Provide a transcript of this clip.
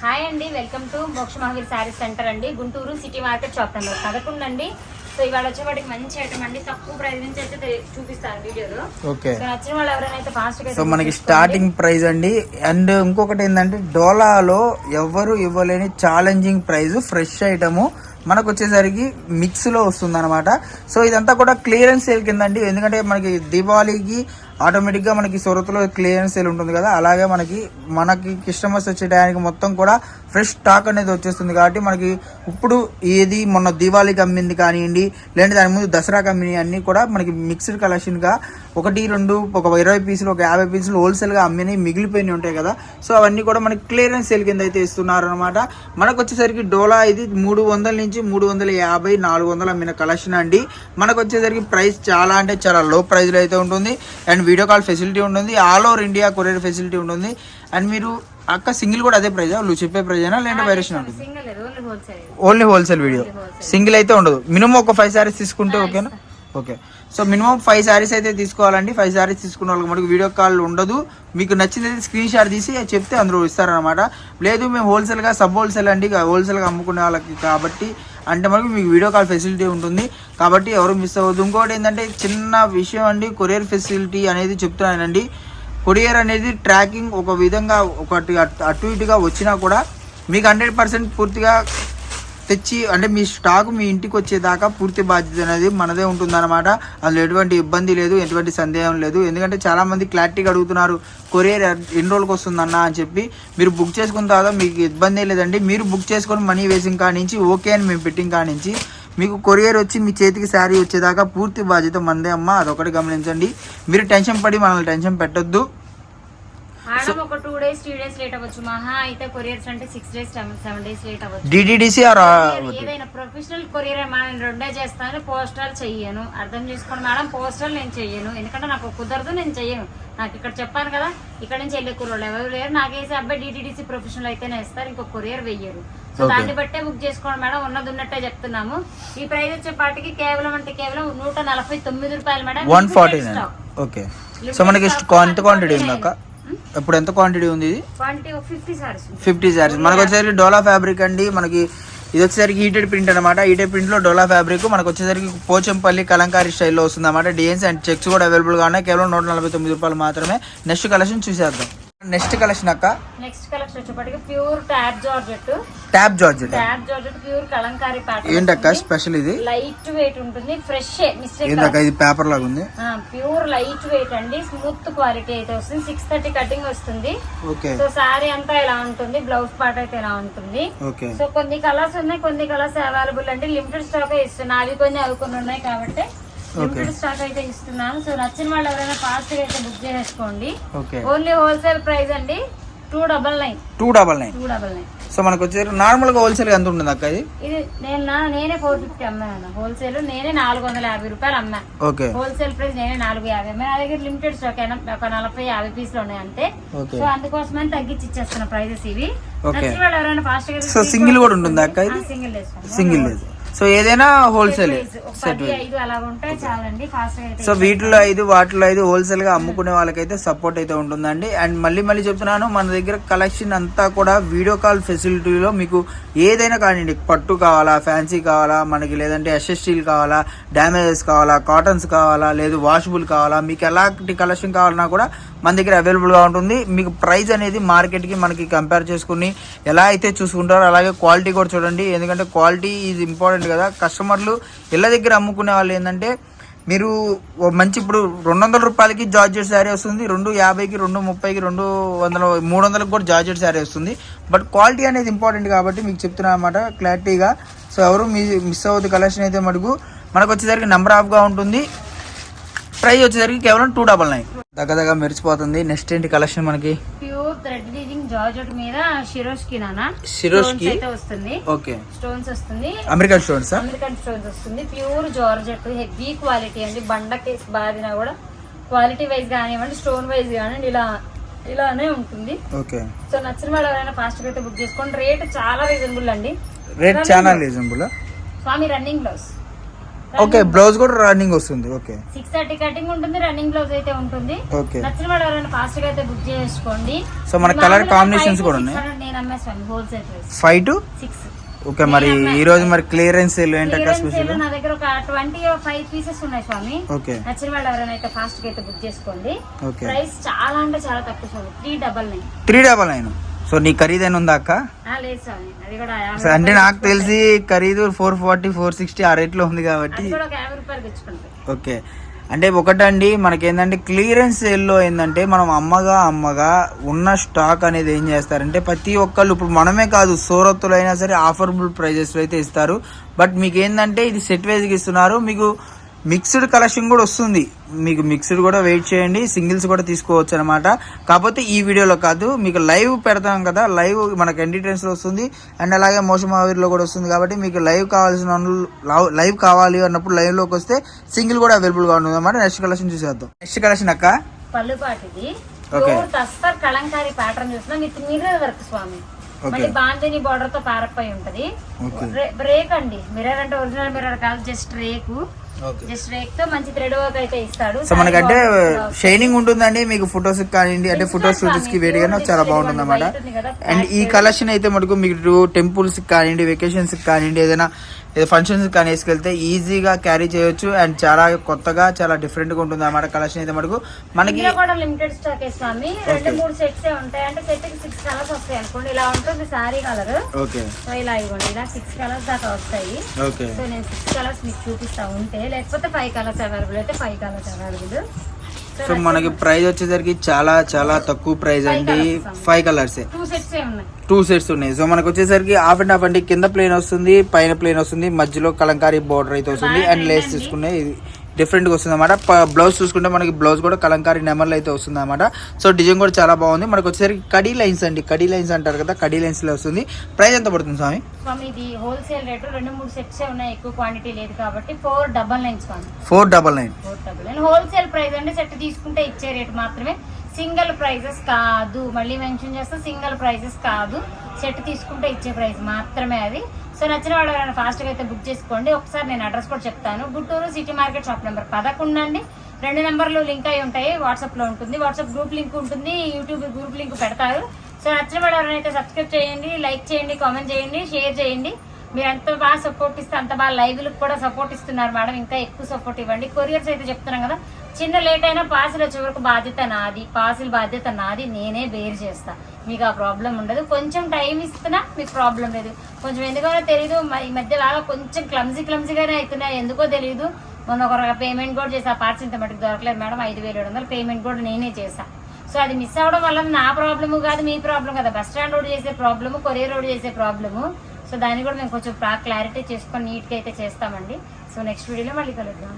Hi అండి, welcome to మోక్ష Mahavir sari centre అండి, Guntur city market shop number 11 అండి. సో ఇవాళ వచ్చేవాడికి మంచి ఐటమ్ అండి, తక్కువ ప్రైస్ నుంచి అయితే చూపిస్తాను వీడియోలో. ఓకే, నచ్చిన వాళ్ళు ఎవరైనా అయితే ఫాస్ట్ గా. సో మనకి స్టార్టింగ్ ప్రైస్ అండి. అండ్ ఇంకొకటి ఏంటంటే డోలాలో ఎవరు ఇవ్వలేని ఛాలెంజింగ్ ప్రైస్, ఫ్రెష్ ఐటము మనకు వచ్చేసరికి మిక్స్ లో వస్తుంది అనమాట. సో ఇదంతా కూడా క్లియరెన్స్ సేల్ కిందండి, ఎందుకంటే మనకి దీపావళికి ఆటోమేటిక్ గా మనకి సొరతలో క్లియరెన్స్ సేల్ ఉంటుంది కదా, అలాగే మనకి కస్టమర్స్ వచ్చే టైంకి మొత్తం కూడా ఫ్రెష్ స్టాక్ అనేది వచ్చేస్తుంది. కాబట్టి మనకి ఇప్పుడు ఏది మొన్న దీపావళికి అమ్మింది కానివ్వండి, లేదంటే దాని ముందు దసరా అమ్మిని అన్ని కూడా మనకి మిక్స్డ్ కలెక్షన్ గా 1, 2 ఒక 20 పీసులు, ఒక 50 పీసులు హోల్సేల్ గా అమ్మిని మిగిలిపోయినవి ఉంటాయి కదా. సో అవన్నీ కూడా మనకి క్లియరెన్స్ సేల్ కింద అయితే ఇస్తున్నారు అనమాట. మనకు వచ్చేసరికి డోలా ఇది 300 నుంచి 350, 400 అమ్మిన కలెక్షన్ అండి. మనకు వచ్చేసరికి ప్రైస్ చాలా అంటే చాలా లో ప్రైస్ లో అయితే ఉంటుంది. అండ్ వీడియో కాల్ ఫెసిలిటీ ఉంటుంది, all over India courier facility ఉంటుంది. అండ్ మీరు అక్క సింగిల్ కూడా అదే ప్రైజా, నువ్వు చెప్పే ప్రైజ్ అయినా లేదంటే వేరియేషన్ ఉంటుంది? ఓన్లీ హోల్సేల్ వీడియో, సింగిల్ అయితే ఉండదు. మినిమం ఒక 5 శారీస్ తీసుకుంటే ఓకేనా? ఓకే, సో మినిమం 5 శారీస్ అయితే తీసుకోవాలండి. 5 శారీస్ తీసుకున్న వాళ్ళకి మనకు వీడియో కాల్ ఉండదు. మీకు నచ్చింది స్క్రీన్ షాట్ తీసి చెప్తే అందరూ ఇస్తారనమాట. లేదు మేము హోల్సేల్గా సబ్ హోల్సేల్ అండి, హోల్సేల్గా అమ్ముకునే వాళ్ళకి కాబట్టి అంటే మనకు మీకు వీడియో కాల్ ఫెసిలిటీ ఉంటుంది. కాబట్టి ఎవరు మిస్ అవ్వద్దు. ఇంకోటి ఏంటంటే చిన్న విషయం అండి, కొరియర్ ఫెసిలిటీ అనేది చెప్తున్నానండి. కొరియర్ అనేది ట్రాకింగ్ ఒక విధంగా ఒకటి అటు ఇటుగా వచ్చినా కూడా మీకు 100% పూర్తిగా తెచ్చి అంటే మీ స్టాక్ మీ ఇంటికి వచ్చేదాకా పూర్తి బాధ్యత అనేది మనదే ఉంటుందన్నమాట. అందులో ఎటువంటి ఇబ్బంది లేదు, ఎటువంటి సందేహం లేదు. ఎందుకంటే చాలామంది క్లారిటీగా అడుగుతున్నారు, కొరియర్ ఎన్ని రోజులకు వస్తుందన్న అని చెప్పి. మీరు బుక్ చేసుకున్న తర్వాత మీకు ఇబ్బంది లేదండి. మీరు బుక్ చేసుకొని మనీ వేసింగ్ కానించి ఓకే అని మేము పెట్టింగ్ కానించి మీకు కొరియర్ వచ్చి మీ చేతికి శారీ వచ్చేదాకా పూర్తి బాధ్యత మనదే అమ్మ. అదొకటి గమనించండి. మీరు టెన్షన్ పడి మనల్ని టెన్షన్ పెట్టొద్దు. ఒక 2 days 3 days లేట్ అవ్వచ్చు, మహా అయితే కొరియర్స్ అంటే 6 days 7 days లేట్ అవ్వచ్చు. డిటిడిసి ఏదైనా ప్రొఫెషనల్ కొరియర్ నేను 2 days చేస్తాను, పోస్టల్ చెయ్యను. అర్థం చేసుకోండి మేడం, పోస్టల్ నేను చెయ్యను, ఎందుకంటే నాకు కుదరదు, నేను చెయ్యను. నాకు ఇక్కడ చెప్పాను కదా, ఇక్కడ నుంచి వెళ్ళే కుర్రోళ్ళు ఎవరు లేరు. నాకేసి అబ్బాయి డిటిడిసి ప్రొఫెషనల్ అయితేనే ఇస్తారు, ఇంకో కొరియర్ వెయ్యరు. సో దాన్ని బట్టే బుక్ చేసుకోండి మేడం, ఉన్నది ఉన్నట్టే చెప్తున్నాము. ఈ ప్రైస్ వచ్చే పాటికి కేవలం 149 రూపాయలు మేడం, 149. ఓకే, సో మనకి ఎంత క్వాంటిటీ ఉంది అక్క? ఇప్పుడు ఎంత క్వాంటిటీ ఉంది? ఇది 50 శారీస్. మనకు వచ్చేసరికి డోలా ఫ్యాబ్రిక్ అండి. మనకి ఇది వచ్చేసరికి హీటెడ్ ప్రింట్ అనమాట. హీటెడ్ ప్రింట్ లో డోలా ఫ్యాబ్రిక్ మనకు వచ్చేసరికి పోచంపల్లి కలంకారీ స్టైల్లో వస్తుంది అనమాట. డిజైన్స్ అండ్ చెక్స్ కూడా అవైలబుల్ గా ఉన్నాయి. కేవలం 149 రూపాయలు మాత్రమే. నెక్స్ట్ కలెక్షన్ చూసేద్దాం. నెక్స్ట్ కలెక్షన్ అక్క, నెక్స్ట్ కలెక్షన్ వచ్చేప్పటికి pure tap georgette. Pure Kalamkari pattern. ఏంటక్క స్పెషల్? ఇది లైట్ వెయిట్ ఉంటుంది, ఫ్రెష్. ఏంటక్క ఇది పేపర్ లాగా ఉంది? ప్యూర్ లైట్ వెయిట్ అండి, స్మూత్ క్వాలిటీ అయితే వస్తుంది. 630 కటింగ్ వస్తుంది. సో సారీ అంతా ఇలా ఉంటుంది, బ్లౌజ్ పార్ట్ అయితే ఇలా ఉంటుంది. సో కొన్ని కలర్స్ ఉన్నాయి, కొన్ని కలర్స్ అవైలబుల్ అండి. లిమిటెడ్ స్టాక్ ఇస్తున్నాను, అవి కొన్ని అవి కొన్ని ఉన్నాయి కాబట్టి లిమిటెడ్ స్టాక్ అయితే ఇస్తున్నాను. సో నచ్చిన వాళ్ళు ఎవరైనా ఫాస్ట్ గా అయితే బుక్ చేసుకోండి. ఓన్లీ హోల్సేల్ ప్రైస్ అండి, 299. సో మనకు వచ్చేసి నార్మల్ గా హోల్సేల్ ఎంత ఉంటుంది అక్క? ఇది నేనే 450 అమ్మాను, హోల్సేల్ నేనే 450 రూపాయలు అమ్మా. హోల్సేల్ ప్రైస్ నేనే 450 అమ్మా. నా దగ్గర లిమిటెడ్ స్టాక్ అయినా ఒక 40-50 పీసులు ఉన్నాయి అంతే. సో అందుకోసమని తగ్గించి ఇచ్చేస్తున్న ప్రైజెస్ ఇవి. నచ్చిన వాళ్ళు ఎవరైనా ఫాస్ట్ గా. సో సింగిల్ కూడా ఉంటుంది అక్క? ఇది సింగిల్ లేదు. సో ఏదైనా హోల్సేల్ సెట్. సో వీటిలో 5 వాటిలో 5 హోల్సేల్ గా అమ్ముకునే వాళ్ళకైతే సపోర్ట్ అయితే ఉంటుందండి. అండ్ మళ్ళీ చెప్తున్నాను, మన దగ్గర కలెక్షన్ అంతా కూడా వీడియో కాల్ ఫెసిలిటీలో మీకు ఏదైనా కానివ్వండి, పట్టు కావాలా, ఫ్యాన్సీ కావాలా మనకి, లేదంటే ఎస్ఎస్టీలు కావాలా, డ్యామేజెస్ కావాలా, కాటన్స్ కావాలా, లేదు వాషబుల్ కావాలా, మీకు ఎలాంటి కలెక్షన్ కావాలన్నా కూడా మన దగ్గర అవైలబుల్ గా ఉంటుంది. మీకు ప్రైస్ అనేది మార్కెట్ కి మనకి కంపేర్ చేసుకుని ఎలా అయితే చూసుకుంటారో అలాగే క్వాలిటీ కూడా చూడండి. ఎందుకంటే క్వాలిటీ ఈజ్ ఇంపార్టెంట్ కదా. కస్టమర్లు ఇళ్ళ దగ్గర అమ్ముకునే వాళ్ళు ఏంటంటే మీరు మంచి ఇప్పుడు 200 రూపాయలకి జార్జెట్ శారీ వస్తుంది, 250కి, 230కి, 200, 300కి కూడా జార్జెట్ శారీ వస్తుంది. బట్ క్వాలిటీ అనేది ఇంపార్టెంట్ కాబట్టి మీకు చెప్తున్నా అనమాట క్లారిటీగా. సో ఎవరు మిస్ అవ్వద్దు. కలెక్షన్ అయితే మనకు వచ్చేసరికి నెంబర్ ఆఫ్ గా ఉంటుంది. ప్రైస్ వచ్చేసరికి కేవలం 299. దగ్గర మెరిచిపోతుంది. నెక్స్ట్ ఏంటి కలెక్షన్? మనకి ప్యూర్ థ్రెడ్ వీవింగ్ జార్జెట్ మీద షిరోష్కి అయితే వస్తుంది. ఓకే, స్టోన్స్ వస్తుంది, అమెరికన్ స్టోన్స్ వస్తుంది. ప్యూర్ జార్జెట్ హెవీ క్వాలిటీ అండి. బండ కేసు బాదినా కూడా క్వాలిటీ వైజ్ కానివ్వండి, స్టోన్ వైజ్ కానివ్వండి, ఇలానే ఉంటుంది. ఓకే, సో నచ్చిన వాళ్ళు ఎవరైనా ఫాస్ట్ గా అయితే బుక్ చేసుకోండి. రేట్ చాలా రీజనబుల్ అండి. రేట్ చాలా రీజనబుల్. స్వామి రన్నింగ్ బ్లౌజ్ ఓకే బ్లౌజ్ కూడా రన్నింగ్ వస్తుంది. ఓకే 630 కటింగ్ ఉంటుంది, రన్నింగ్ బ్లౌజ్ అయితే ఉంటుంది. ఓకే నచ్చిన వాళ్ళు ఎవరైనా ఫాస్ట్ గా అయితే బుక్ చేసుకోండి. సో మన కలర్ కాంబినేషన్స్ కూడా ఉన్నాయి. నేను అమ్మేస్తాను హోల్సేల్ ప్రైస్ 5 to 6. ఓకే మరి ఈ రోజు మరి క్లియరెన్స్ సేల్ ఏంటక్క స్పెషల్? నా దగ్గర ఒక 25 పీసెస్ ఉన్నాయి స్వామి. ఓకే నచ్చిన వాళ్ళు ఎవరైనా అయితే ఫాస్ట్ గా అయితే బుక్ చేసుకోండి. ఓకే ప్రైస్ చాలా అంటే చాలా తక్కువ స్వామి, 399. 399. సో నీ ఖరీదైన ఉందా అక్క? లేదు స్వామి, అది కూడా అంటే నాకు తెలిసి ఖరీదు 440 460 ఆ రేట్ లో ఉంది కాబట్టి అది కూడా ఒక 50 రూపాయలు తెచ్చుకుంటాం. ఓకే అంటే ఒకటండి మనకేంటంటే క్లియరెన్స్ సేల్లో ఏంటంటే మనం అమ్మగా ఉన్న స్టాక్ అనేది ఏం చేస్తారంటే ప్రతి ఒక్కళ్ళు ఇప్పుడు మనమే కాదు సూరత్తులో అయినా సరే ఆఫర్బుల్ ప్రైజెస్ అయితే ఇస్తారు. బట్ మీకు ఏంటంటే ఇది సెట్ వైజ్గా ఇస్తున్నారు. మీకు మిక్స్డ్ కలెక్షన్ కూడా వస్తుంది. మీకు మిక్స్డ్ కూడా వెయిట్ చేయండి, సింగిల్స్ కూడా తీసుకోవచ్చు అనమాట. కాకపోతే ఈ వీడియోలో కాదు, మీకు లైవ్ పెడతాం కదా, లైవ్ మనకు ఎంటర్టైన్స్ లో వస్తుంది అండ్ అలాగే మోషన్ మావిరిలో కూడా వస్తుంది. కాబట్టి మీకు లైవ్ కావాల్సిన లైవ్ కావాలి అన్నప్పుడు లైవ్ లోకి వస్తే సింగిల్ కూడా అవైలబుల్ గా ఉంటుంది అనమాట. నెక్స్ట్ కలెక్షన్ చూసేద్దాం. నెక్స్ట్ కలెక్షన్ అక్క పళ్ళుపాటిది తస్తర్ కలంకారీ ప్యాటర్న్ చూస్తున్నాం విత్ మిర్రర్ వర్క్ స్వామి. మళ్ళీ బాందిని బార్డర్ తో పారపై ఉంటది. రేక్ అండి, మిర్రర్ అంటే ఒరిజినల్ మిర్రర్ కాదు, జస్ట్ రేకు. జస్ట్ రేక్ తో మంచి థ్రెడ్ వర్క్ అయితే ఇస్తాడు. సో మనకంటే షైనింగ్ ఉంటుందండి. మీకు ఫొటోస్ కానివ్వండి, అంటే ఫోటో షూట్స్ కి వేడిగా చాలా బాగుంటుంది అనమాట. అండ్ ఈ కలెక్షన్ అయితే మటుకు మీకు టెంపుల్స్ కానివ్వండి, వెకేషన్స్ కానివ్వండి, ఏదైనా ఫంక్షన్స్ కానీ వేసుకెళ్తే ఈజీగా క్యారీ చేయొచ్చు. అండ్ చాలా కొత్తగా చాలా డిఫరెంట్ గా ఉంటుంది అన్నమాట. కలెక్షన్ అయితే మనకు మనకి కూడా లిమిటెడ్ స్టాక్ స్వామి. 2-3 సెట్స్ ఉంటాయి. అంటే సెట్ కి 6 కలర్స్ వస్తాయి అనుకోండి. ఇలా ఉంటుంది సారీ కలర్. ఓకే సో ఇలా ఇవ్వండి, ఇలా 6 కలర్స్ దాకా వస్తాయి. ఓకే సో నేను 6 కలర్స్ మీకు చూపిస్తా ఉంటే, లేకపోతే 5 కలర్స్ అవైలబుల్ అయితే 5 కలర్స్ అవైలబుల్. సో మనకి ప్రైస్ వచ్చేసరికి చాలా చాలా తక్కువ ప్రైస్ అండి. 5 కలర్స్ 2 సెట్స్ ఉన్నాయి. సో మనకు వచ్చేసరికి హాఫ్ అండ్ హాఫ్ అండి. కింద ప్లేన్ వస్తుంది, పైన ప్లేన్ వస్తుంది, మధ్యలో కలంకారీ బోర్డర్ అయితే వస్తుంది అండ్ లేస్ తీసుకునే డిఫరెంట్ గా వస్తుంది అనమాట. బ్లౌజ్ చూసుకుంటే మనకి బ్లౌజ్ కూడా కలంకారీ నెమర్లు అయితే వస్తుంది అనమాట. సో డిజైన్ కూడా చాలా బాగుంది. మనకు వచ్చేసరికి కడీ లైన్స్ అండి, కడీ లైన్స్ అంటారు కదా, కడీ లైన్స్ లో వస్తుంది. ప్రైస్ ఎంత పడుతుంది స్వామి? స్వామి ఇది హోల్సేల్ రేట్, 2-3 సెట్స్ ఉన్నాయి, ఎక్కువ క్వాంటిటీ లేదు కాబట్టి 499 స్వామి. 499 హోల్సేల్ ప్రైస్ అండి. సెట్ తీసుకుంటే ఇచ్చే రేట్ మాత్రమే, సింగిల్ ప్రైజెస్ కాదు. మళ్ళీ మెన్షన్ చేస్తే సింగిల్ ప్రైజెస్ కాదు, సెట్ తీసుకుంటే ఇచ్చే ప్రైస్ మాత్రమే అది. సో నచ్చిన వాళ్ళు ఎవరైనా ఫాస్ట్గా అయితే బుక్ చేసుకోండి. ఒకసారి నేను అడ్రస్ కూడా చెప్తాను. Guntur city market shop number 11 అండి. 2 నెంబర్లు లింక్ అయి ఉంటాయి. వాట్సాప్లో ఉంటుంది, వాట్సాప్ గ్రూప్ లింక్ ఉంటుంది, యూట్యూబ్ గ్రూప్ లింక్ పెడతారు. సో నచ్చిన వాళ్ళు ఎవరైనా అయితే సబ్స్క్రైబ్ చేయండి, లైక్ చేయండి, కామెంట్ చేయండి, షేర్ చేయండి. మీరు ఎంత బాగా సపోర్ట్ ఇస్తే అంత బాగా లైవ్లకు కూడా సపోర్ట్ ఇస్తున్నారు మేడం. ఇంకా ఎక్కువ సపోర్ట్ ఇవ్వండి. కొరియర్స్ అయితే చెప్తున్నాం కదా, చిన్న లేట్ అయినా పార్సిల్ వచ్చే వరకు బాధ్యత నాది, పార్సిల్ బాధ్యత నాది, నేనే బేర్ చేస్తా. మీకు ఆ ప్రాబ్లం ఉండదు. కొంచెం టైం ఇస్తున్నా మీకు ప్రాబ్లం లేదు. కొంచెం ఎందుకో తెలియదు, ఈ మధ్య బాగా కొంచెం క్లమ్జీగానే అవుతున్నాయి, ఎందుకో తెలియదు. మొన్న ఒక పేమెంట్ కూడా చేసా, పార్సిల్ ఇంత మటుకు దొరకలేదు మేడం, 5700 పేమెంట్ కూడా నేనే చేసా. సో అది మిస్ అవ్వడం వల్ల నా ప్రాబ్లము కాదు, మీ ప్రాబ్లం కదా. బస్ స్టాండ్ రోడ్ చేసే ప్రాబ్లము, కొరియర్ రోడ్ చేసే ప్రాబ్లము. సో దాన్ని కూడా మేము కొంచెం క్లారిటీ చేసుకొని నీట్గా అయితే చేస్తామండి. సో నెక్స్ట్ వీడియోలో మళ్ళీ కలుద్దాం.